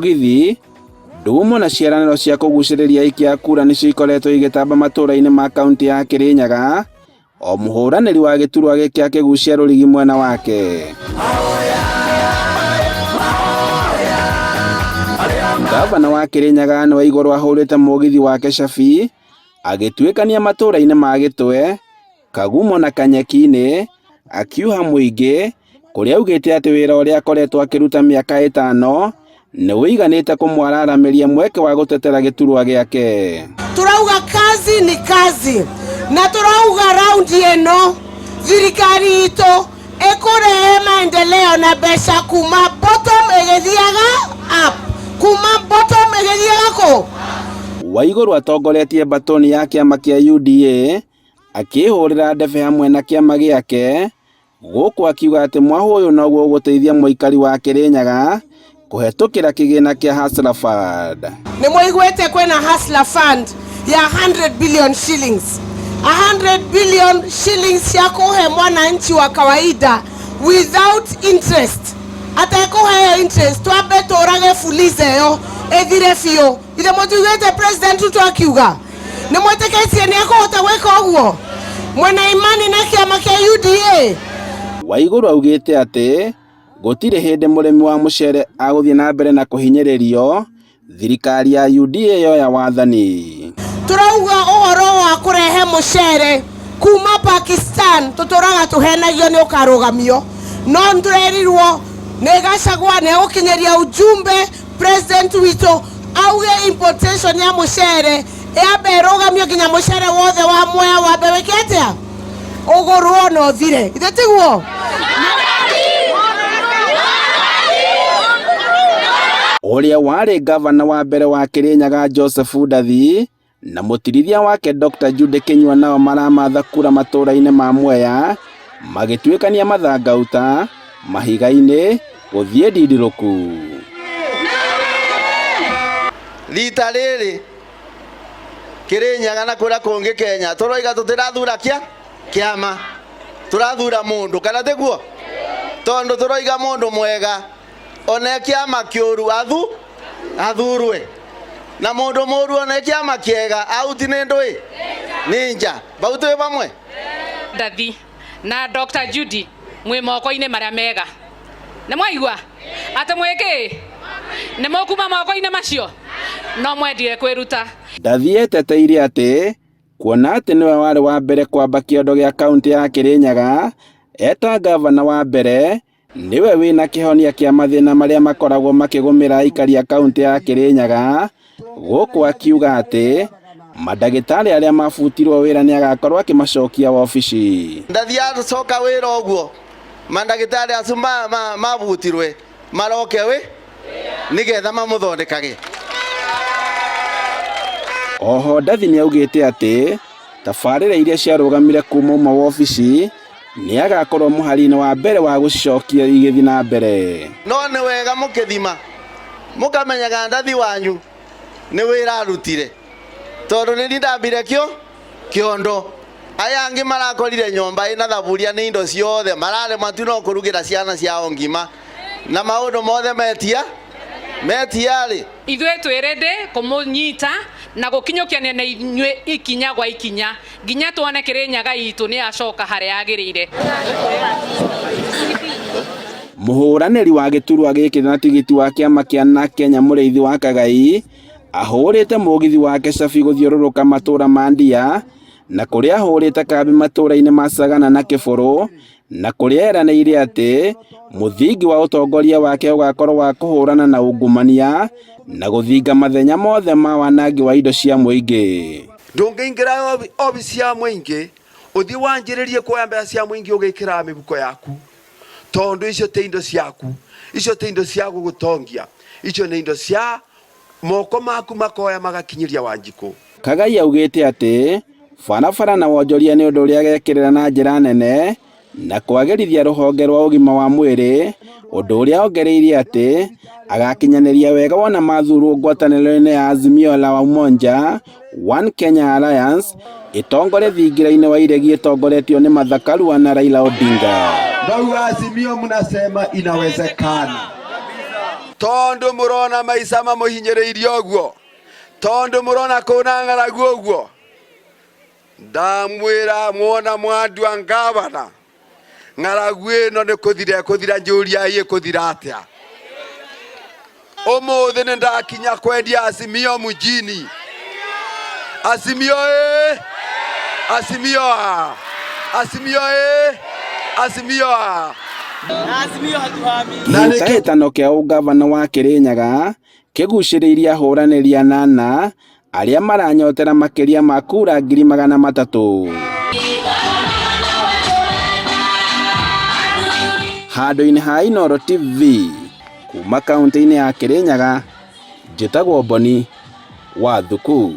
Mogithi ndumo na ciaraniro cia kuguciriria ikia kura nicio ikoretwo igitamba matura-ini ma kaunti ya Kirinyaga, o muhuraniri wa giturwa giki akigucia rurigi mwena wake. Gavana wa Kirinyaga ni Waiguru ahurite mugithi wake cabi agituikania matura-ini ma Gitwe, Kagumo na Kanyeki-ini, akiuha muingi kuria augite ati wira uria akoretwo akiruta miaka 5 ni wiganite kumwararamiria mweke wa gutetera giturwa giake. Turauga kazi ni kazi, na turauga raundi eno thirikari itu ikurehe maendeleo na besha kuma bottom egithiaga up, kuma bottom egithiaga ko. Waiguru atongoretie batoni ya kiama kia UDA akihurira ndebe hamwe na kiama giake, guku akiuga ati mwahu uyu noguo guteithia muikari wa Kirinyaga kuhetukira kigina kia Hustler Fund. Ni mwaiguete kwena Hustler Fund ya 100 billion shillings. 100 billion shillings ya kuhe mwananchi wa kawaida without interest. Atakuhe interest twabe torage fulize yo ethire fio. Ile mwaiguete president tutu akiuga ni mweteketie ni akota weka oguo mwena imani na kiama kia UDA. Waiguru augite ati gutire hindi murimi wa mucere aguthie na mbere na kuhinyiririo thirikari ya UDA yo ya wathani. Turauga uhoro wa kurehe mucere kuma Pakistan tuturaga tuhenagio ni ukarugamio, no nturerirwo ni Gachagua ni ukinyeria ujumbe president wito auge importation ya mucere yabe rugamio kinya mucere wothe wa Mwea wa beweketea uguruo no thire ithetiguo. Uria wari gavana wa mbere wa Kirinyaga Joseph Ndathi na mutirithia wake Dr. Jude Kinyua nao maramatha kura matura-ini ma Mwea magituikania mathangauta mahiga-ini guthie Ndirũku. Rita riri Kirinyaga na kura kungi Kenya turoiga tutirathura kiama, turathura mundu kana tiguo, tondu turoiga mundu mwega one kiama kiuru athurwe na mundu muru one kiama kiega auti ni ndui ninja bautu bamwe. Ndathi na Dr. Judy mwi moko-ini maria mega ni mwaigua ati mwiki ni mokuma moko-ini macio no mwendire kwiruta. Ndathi eteteire ati kuona ati niwe wari wa mbere kwamba kiondo gia kaunti ya Kirinyaga eta gavana wa mbere niwe wina kihonia kia mathina maria makoragwo makigumira aikari a kaunti ya Kirinyaga, guku akiuga ati madagitari aria mafutirwo wira ni agakorwo akimacokia wabici. Ndathi acoka wira uguo madagitari acu mabutirwe maroke nigetha mamuthondekage. Oho Ndathi ni augite ati tabarira iria ciarugamire kuma uma wabici ni agakorwo muhari-ini wa mbere wa gucokia igithi na mbere. No ni wega mukithima mukamenyaga Ndathi wanyu ni wira arutire, tondu ni ndambire kiondo aya angi marakorire nyomba ina thaburia ni indo ciothe marare matu no kurugira ciana ciao ngima na maundu mothe metiari ithwe twirende kumunyita na gukinyukiania na inywe ikinya gwa ikinya nginya tuone Kirinyaga itu ni acoka haria agirire. Muhuraniri wa giturwa giki na tigiti wa kiama kia na Kenya Muriithi wa Kagai ahurite mugithi wake cabi guthiururuka matura ma Ndia na kuria ahurite kambi matura-ini ma Sagana na Kiburu na kuria eraniire ati muthingi wa utongoria wake ugakorwo wa kuhurana na ungumania na guthinga mathenya mothe ma wanangi wa indo cia muingi. Ndungiingira obisi ya muingi uthi wanjiririe kuoya mbeca cia muingi ugikira mibuko yaku, tondu icio te indo ciaku, icio te indo cia gugutongia, icio ni indo cia moko maku makoya magakinyiria Wanjiku. Kagai augite ati barabara na wonjoria ni undu uria gekirira na njira nene na kwagirithia ruhonge rwa ugima wa mwiri, undu uria ongereire ati agakinyaniria wega wona mathurwo ngwataniro-ini ya Azimio la Umoja One Kenya Alliance itongore thingira-ini wa iregi itongoretio ni Martha Karua na Raila Odinga. Ndio Azimio mnasema inawezekana. tondu murona maica mamuhinyiriirie uguo, tondu murona kuna ng'aragu uguo. Ndamwira mwona mwandua ngavana ng'aragu ino ni kuthira njuria iyi kuthira atia. Umuthi ni ndakinya kwendia Azimio mjini. Azimio Azimio Azimio Azimio Gĩhĩtahĩtano kĩa ũgavana wa Kĩrĩnyaga kĩgucĩrĩirie ahũranĩri anana arĩa maranyotera makĩria ma kura 300,000. Handũ-inĩ ha Inooro TV kuma kaunti-inĩ ya Kĩrĩnyaga, njĩtagwo Boni wa Thuku.